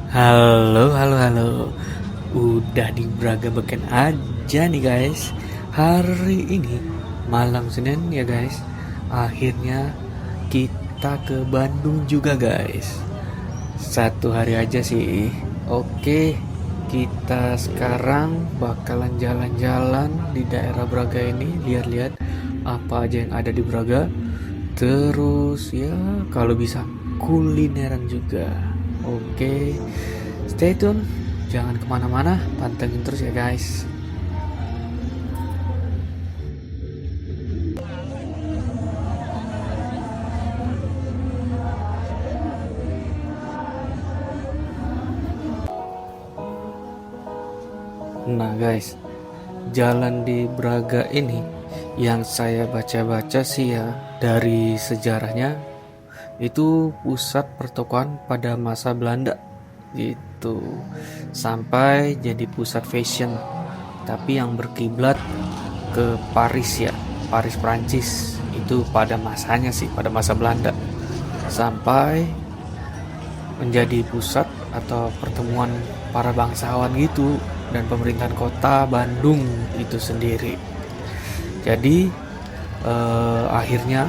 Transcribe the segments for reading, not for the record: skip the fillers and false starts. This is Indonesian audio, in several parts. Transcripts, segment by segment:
Halo, halo, halo. Udah di Braga Beken aja nih guys. Hari ini malam Senin ya guys. Akhirnya kita ke Bandung juga guys. Satu hari aja sih. Oke, kita sekarang bakalan jalan-jalan di daerah Braga ini, lihat-lihat apa aja yang ada di Braga. Terus ya kalau bisa kulineran juga. Oke, stay tune, jangan kemana-mana, pantengin terus ya guys. Nah guys, jalan di Braga ini yang saya baca-baca sih ya, dari sejarahnya itu pusat pertokoan pada masa Belanda gitu, sampai jadi pusat fashion, tapi yang berkiblat ke Paris ya, Paris Prancis itu pada masanya sih, pada masa Belanda, sampai menjadi pusat atau pertemuan para bangsawan gitu dan pemerintahan kota Bandung itu sendiri. Jadi akhirnya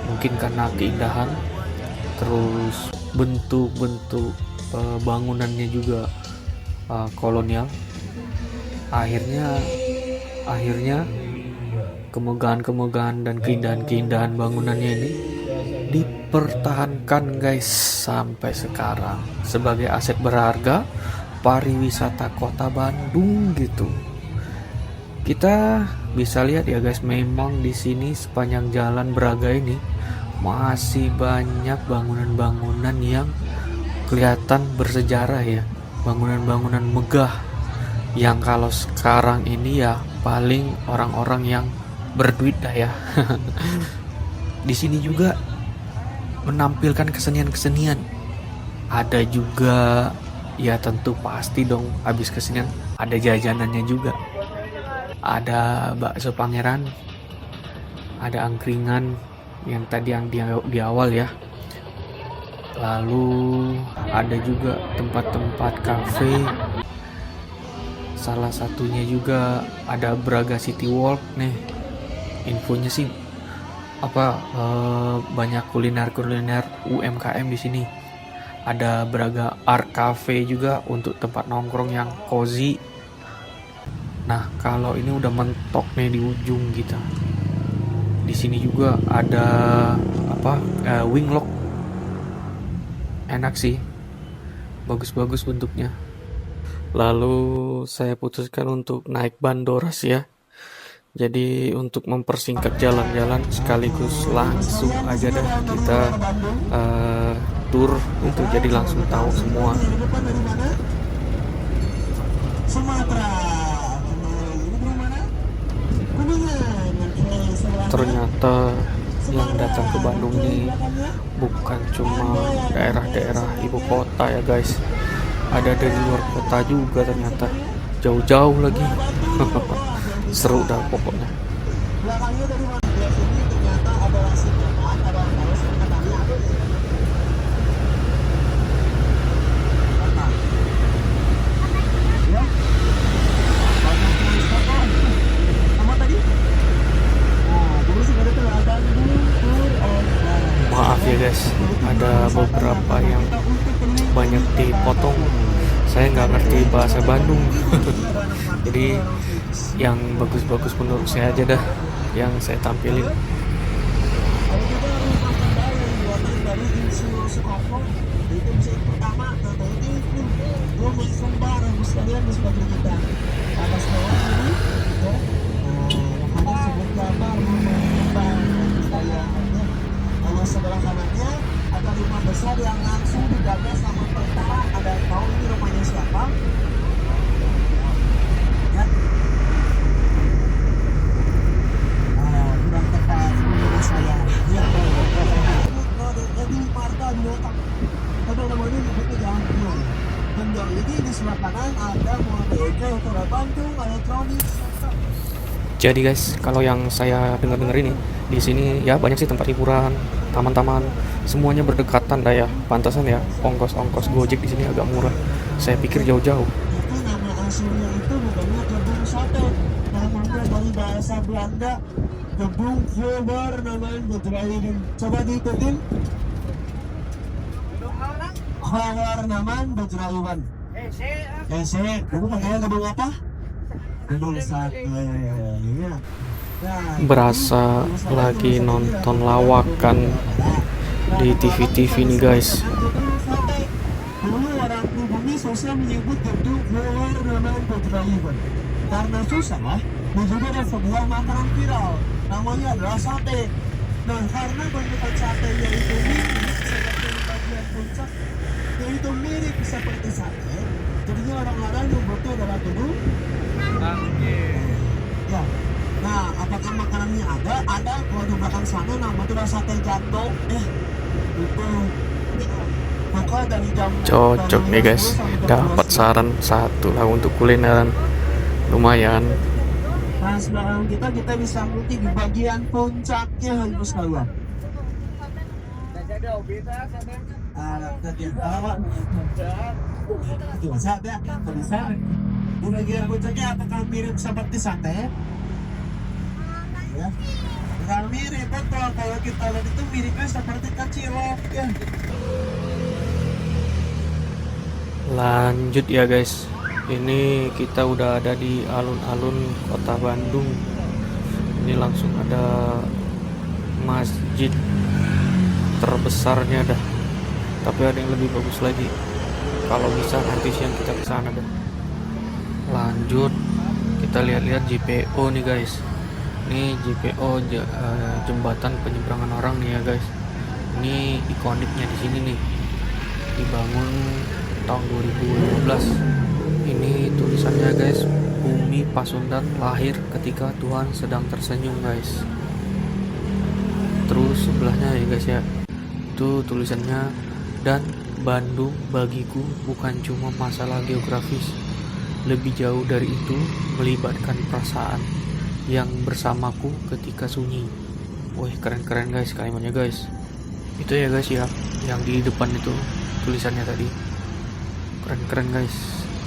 mungkin karena keindahan, terus bentuk-bentuk bangunannya juga kolonial, akhirnya akhirnya kemegahan-kemegahan dan keindahan-keindahan bangunannya ini dipertahankan guys sampai sekarang sebagai aset berharga pariwisata kota Bandung gitu. Kita bisa lihat ya guys, memang di sini sepanjang jalan Braga ini masih banyak bangunan-bangunan yang kelihatan bersejarah ya, bangunan-bangunan megah yang kalau sekarang ini ya paling orang-orang yang berduit dah ya. Di sini juga menampilkan kesenian-kesenian. Ada juga ya, tentu pasti dong habis kesenian ada jajanannya juga. Ada bakso pangeran, ada angkringan yang tadi yang di awal ya. Lalu ada juga tempat-tempat kafe. Salah satunya juga ada Braga City Walk nih. Infonya sih banyak kuliner-kuliner UMKM di sini. Ada Braga Art Cafe juga untuk tempat nongkrong yang cozy. Nah, kalau ini udah mentok nih di ujung kita. Di sini juga ada Winglock. Enak sih. Bagus-bagus bentuknya. Lalu saya putuskan untuk naik Bandoras ya. Jadi untuk mempersingkat jalan-jalan sekaligus langsung aja dah kita tour untuk jadi langsung tahu semua. Ternyata yang datang ke Bandung ini bukan cuma daerah-daerah ibu kota ya guys. Ada dari luar kota juga ternyata, jauh-jauh lagi. Seru dah pokoknya. Maaf ya guys, ada beberapa yang banyak dipotong. Saya nggak ngerti bahasa Bandung. Jadi yang bagus-bagus menurut saya aja dah yang saya tampilin. Sebelah kanannya ada rumah besar yang langsung dijaga sama tentara. Ada yang tahu ini rumahnya siapa? Ya. Kurang tepat menurut saya. Ya. Jadi Marta di otak. Tapi namanya itu jangan penuh. Dan jadi di sebelah kanan ada mulai Bandung, elektronik. Jadi guys, kalau yang saya dengar-dengar ini di sini ya banyak sih tempat hiburan, taman-taman, semuanya berdekatan dah ya. Pantasan ya ongkos-ongkos Gojek di sini agak murah. Saya pikir jauh-jauh. Itu nama aslinya itu namanya Gedung Sate. Namanya dari bahasa Belanda Gedung Khobar namanya Bedrijven. Coba diikutin. Khobar namanya Bedrijven. Kamu pakai gedung apa? Gedung Sate. Iya. Berasa lagi nonton lawakan di TV-TV nih guys. Dulu orang pribumi susah menyebut gedung Khobar namanya Bedrijven. Karena susah, dan juga ada sebuah makanan viral, namanya adalah sate. Nah, karena bentukan satenya itu mirip seperti bagian puncak, yaitu mirip seperti sate, jadinya orang-orang menyebutnya adalah gedung. Ya. Nah, apakah makanannya ada? Ada. Kalau di belakang sana namanya adalah sate jantung. Itu. Maka dari jam Cocok nih guys, dapat saran satu lah untuk kulineran. Lumayan. Nah, sebelah kita bisa melihat di bagian puncaknya harus sekalian. Di bagian puncaknya apakah mirip seperti sate? Ya. Nggak mirip, betul. Kalau kita lihat itu miripnya seperti kacilok ya. Lanjut ya guys. Ini kita udah ada di alun-alun kota Bandung. Ini langsung ada masjid terbesarnya dah. Tapi ada yang lebih bagus lagi. Kalau bisa nanti siang kita ke sana dah. Lanjut, kita lihat-lihat JPO nih guys. Ini JPO jembatan penyeberangan orang nih ya guys. Ini ikoniknya di sini nih. Dibangun tahun 2015. Ini tulisannya guys, bumi Pasundan lahir ketika Tuhan sedang tersenyum guys. Terus sebelahnya ya guys ya, itu tulisannya, dan Bandung bagiku bukan cuma masalah geografis, lebih jauh dari itu, melibatkan perasaan yang bersamaku ketika sunyi. Wih, keren-keren guys kalimatnya guys. Itu ya guys ya, yang di depan itu tulisannya tadi. Keren-keren guys.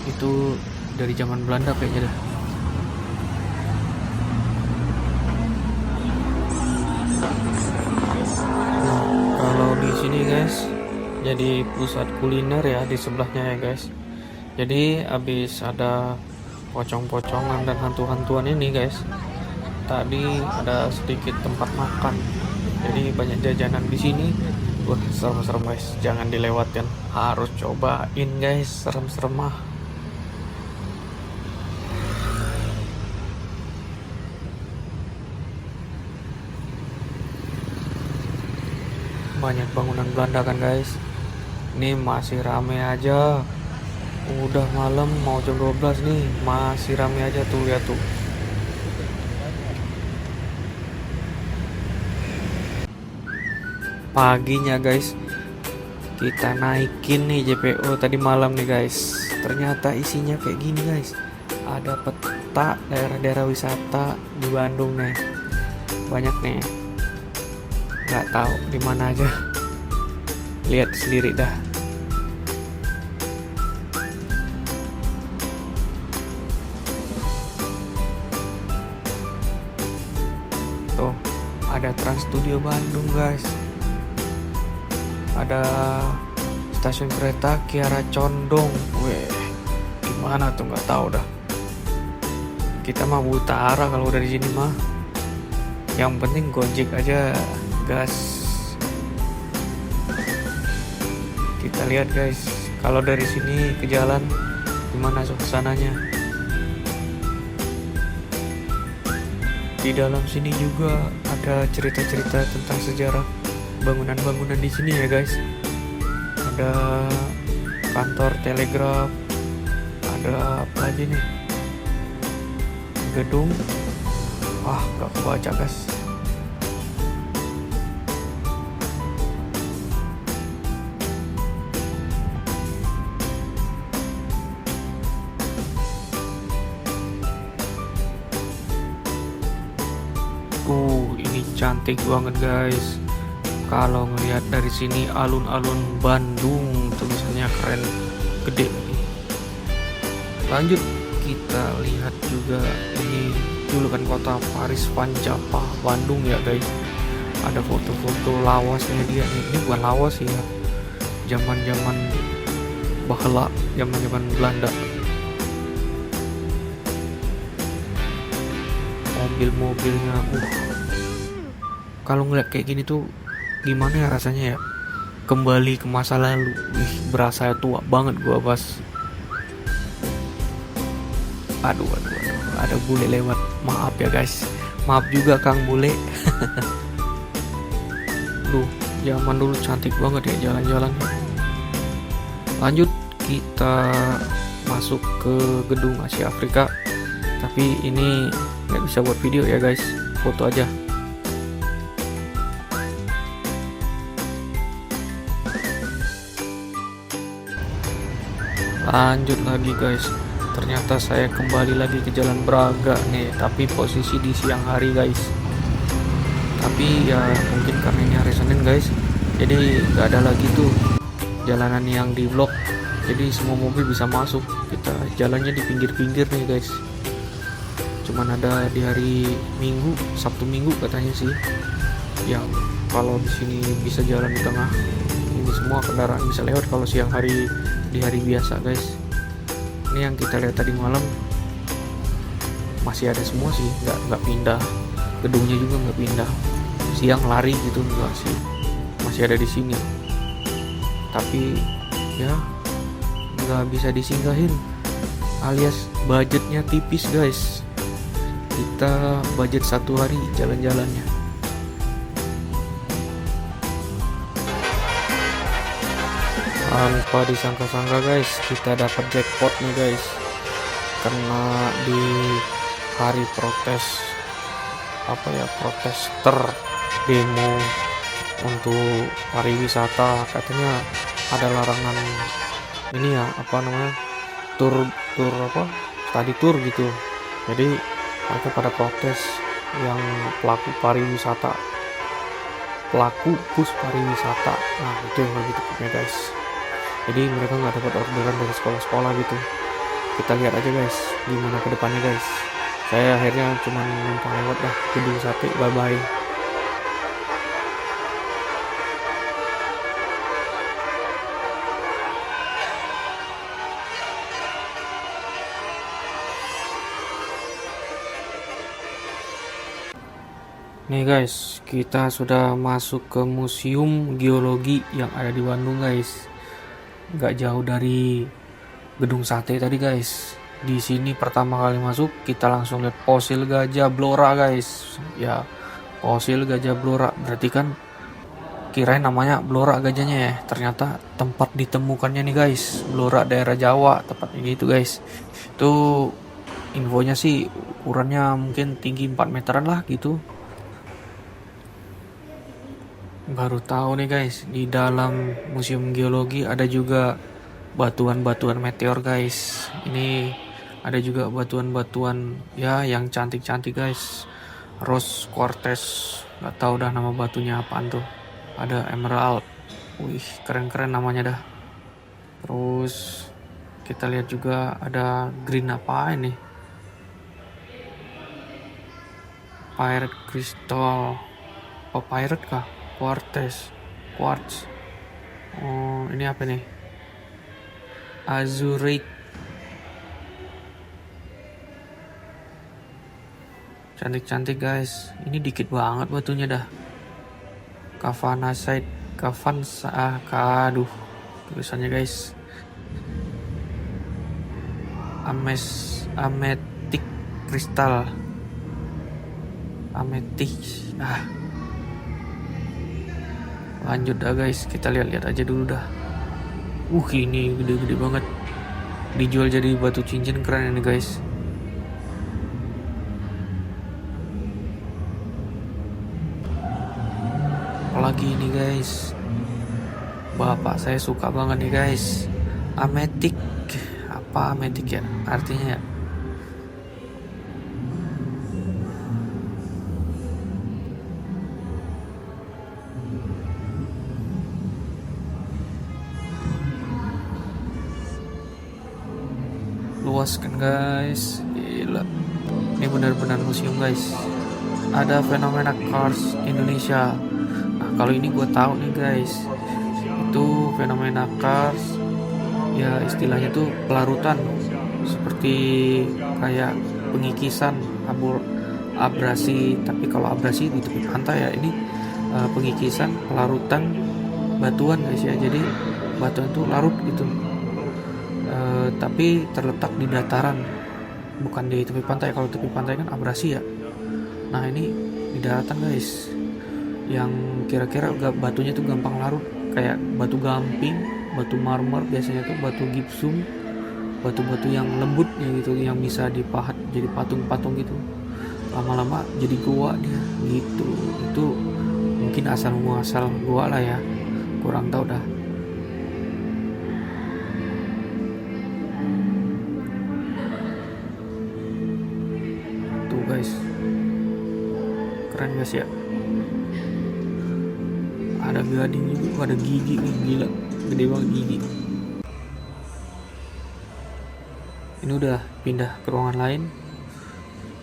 Itu dari zaman Belanda kayaknya dah. Nah, kalau di sini guys, jadi pusat kuliner ya di sebelahnya ya guys. Jadi habis ada pocong-pocongan dan hantu-hantuan ini guys, tadi ada sedikit tempat makan. Jadi banyak jajanan di sini. Wah, serem-serem guys, jangan dilewatkan. Harus cobain guys, serem-serem mah. Banyak bangunan Belanda kan guys. Ini masih rame aja. Udah malam mau jam 12 nih, masih rame aja tuh, lihat tuh. Paginya guys, kita naikin nih JPO tadi malam nih guys. Ternyata isinya kayak gini guys. Ada peta daerah-daerah wisata di Bandung nih. Banyak nih. Nggak tahu di mana aja. Lihat sendiri dah. Tuh, ada Trans Studio Bandung guys. Ada stasiun kereta Kiara Condong. Weh, gimana tuh nggak tahu dah. Kita mah buta arah kalau dari sini mah. Yang penting Gojek aja gas. Kita lihat guys, kalau dari sini ke jalan gimana suasananya. Di dalam sini juga ada cerita-cerita tentang sejarah bangunan-bangunan di sini ya guys. Ada kantor telegraf, ada apa aja nih, gedung. Wah, gak kebaca guys. Ini cantik banget guys. Kalau ngelihat dari sini alun-alun Bandung tulisannya keren, gede. Lanjut kita lihat juga ini julukan kota Paris Van Java Bandung ya guys. Ada foto-foto lawasnya dia nih. Ini bukan lawas sih ya. Zaman-zaman baheula, zaman-zaman Belanda. Mobil-mobilnya kalau ngeliat kayak gini tuh gimana ya rasanya ya, kembali ke masa lalu. Berasa tua banget gua pas aduh ada bule lewat, maaf ya guys, maaf juga Kang Bule. Zaman dulu cantik banget ya jalan-jalan. Lanjut kita masuk ke gedung Asia Afrika, tapi ini nggak bisa buat video ya guys, foto aja. Lanjut lagi guys, ternyata saya kembali lagi ke Jalan Braga nih, tapi posisi di siang hari guys. Tapi ya mungkin karena ini hari Senin guys, jadi nggak ada lagi tuh jalanan yang di blok, jadi semua mobil bisa masuk. Kita jalannya di pinggir-pinggir nih guys. Cuman ada di hari Minggu, Sabtu Minggu katanya sih, yang kalau di sini bisa jalan di tengah. Ini semua kendaraan bisa lewat kalau siang hari, di hari biasa guys. Ini yang kita lihat tadi malam masih ada semua sih, nggak pindah. Gedungnya juga nggak pindah. Siang lari gitu enggak sih, masih ada di sini. Tapi ya nggak bisa disinggahin, alias budgetnya tipis guys. Kita budget 1 hari jalan-jalannya. Tanpa disangka-sangka guys, kita dapat jackpot nih guys, karena di hari protes protester demo untuk pariwisata, katanya ada larangan ini ya, tur study tour gitu. Jadi mereka pada protes, yang pelaku bus pariwisata. Nah itu yang lebih tepatnya guys. Jadi mereka nggak dapat orderan dari sekolah-sekolah gitu. Kita lihat aja guys gimana ke depannya guys. Saya akhirnya cuma numpang lewat dah gedung sate, bye bye. Nih guys, kita sudah masuk ke Museum Geologi yang ada di Bandung guys. Nggak jauh dari gedung sate tadi guys. Di sini pertama kali masuk kita langsung lihat fosil gajah Blora guys. Ya, fosil gajah Blora, berarti kan kirain namanya Blora gajahnya ya. Ternyata tempat ditemukannya nih guys, Blora daerah Jawa, tepatnya gitu guys. Itu infonya sih ukurannya mungkin tinggi 4 meteran lah gitu. Baru tahu nih guys, di dalam Museum Geologi ada juga batuan-batuan meteor guys. Ini ada juga batuan-batuan ya yang cantik-cantik guys. Rose quartz, nggak tahu dah nama batunya apaan tuh. Ada emerald, wih keren-keren namanya dah. Terus kita lihat juga ada green apa ini, pirate crystal, pirate kah, quartz. Oh ini apa nih, azurite. Cantik-cantik guys. Ini dikit banget batunya dah. Kavanasite, aduh tulisannya guys. Ametik kristal. Ametik. Lanjut dah guys, kita lihat-lihat aja dulu dah. Ini gede-gede banget. Dijual jadi batu cincin, keren ini guys. Apalagi ini guys, bapak saya suka banget nih guys, ametik. Apa ametik ya artinya ya? luas kan guys, gila. Ini benar-benar museum guys. Ada fenomena Cars Indonesia. Nah kalau ini gue tahu nih guys, itu fenomena Cars ya istilahnya tuh pelarutan, seperti kayak pengikisan abrasi. Tapi kalau abrasi di tepi pantai ya, ini pengikisan pelarutan batuan guys ya. Jadi batuan itu larut gitu, tapi terletak di dataran, bukan di tepi pantai. Kalau tepi pantai kan abrasi ya. Nah ini di daratan guys, yang kira-kira batunya tuh gampang larut, kayak batu gamping, batu marmer, biasanya tuh batu gipsum, batu-batu yang lembutnya gitu, yang bisa dipahat jadi patung-patung gitu. Lama-lama jadi goa dia gitu. Itu mungkin asal muasal goa lah ya, kurang tahu dah. Tuh guys, keren guys ya. Ada gading juga, ada gigi nih, gila, gede banget gigi. Ini udah pindah ke ruangan lain.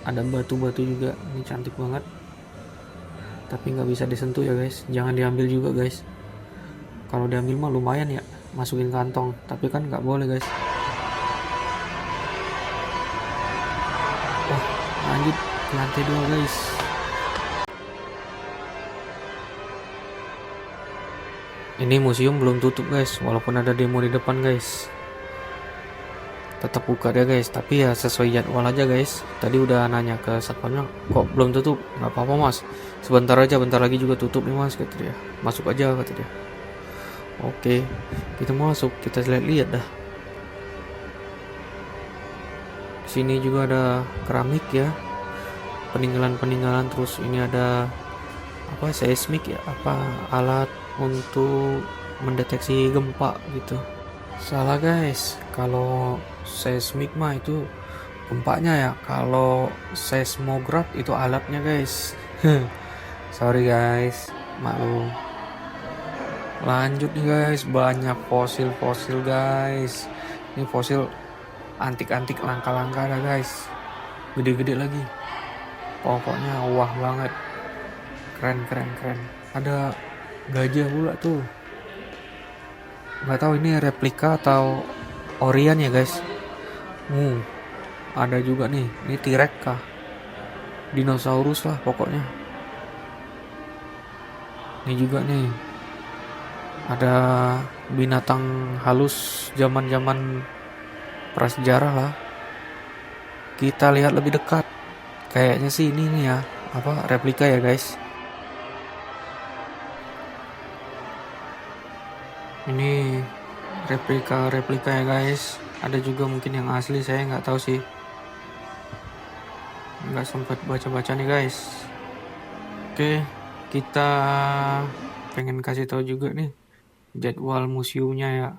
Ada batu-batu juga, ini cantik banget. Tapi nggak bisa disentuh ya guys, jangan diambil juga guys. Kalau diambil mah lumayan ya, masukin kantong. Tapi kan nggak boleh guys. Wah, lanjut ke lantai 2 guys. Ini museum belum tutup guys, walaupun ada demo di depan guys. Tetap buka deh guys, tapi ya sesuai jadwal aja guys. Tadi udah nanya ke satpamnya, kok belum tutup? Nggak apa-apa mas, sebentar aja, bentar lagi juga tutup nih mas, kata dia. Masuk aja, kata dia. Oke, kita masuk, kita lihat-lihat dah. Sini juga ada keramik ya, peninggalan-peninggalan. Terus ini ada apa, seismik ya, apa alat untuk mendeteksi gempa gitu. Salah guys, kalau seismik mah itu gempanya ya, kalau seismograf itu alatnya guys. Sorry guys, maklum. Lanjut nih guys, banyak fosil-fosil guys. Ini fosil antik-antik, langka-langka ada guys, gede-gede lagi. Pokoknya wah banget, keren. Ada gajah pula tuh, nggak tahu ini replika atau orian ya guys. Ada juga nih, ini T-Rex kah, dinosaurus lah pokoknya. Ini juga nih ada binatang halus zaman prasejarah lah. Kita lihat lebih dekat, kayaknya sih ini nih ya, apa, replika ya guys. Ini replika ya guys. Ada juga mungkin yang asli, saya nggak tahu sih, nggak sempat baca-baca nih guys. Oke, kita pengen kasih tahu juga nih jadwal museumnya ya.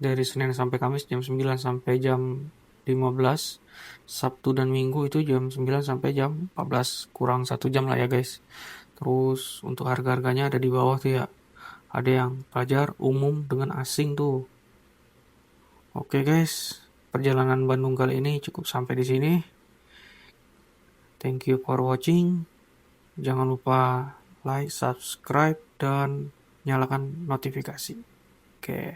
Dari Senin sampai Kamis jam 9 sampai jam 15. Sabtu dan Minggu itu jam 9 sampai jam 14, kurang 1 jam lah ya guys. Terus untuk harga-harganya ada di bawah tuh ya. Ada yang pelajar, umum, dengan asing tuh. Oke guys, perjalanan Bandung kali ini cukup sampai di sini. Thank you for watching. Jangan lupa like, subscribe, dan nyalakan notifikasi. Oke.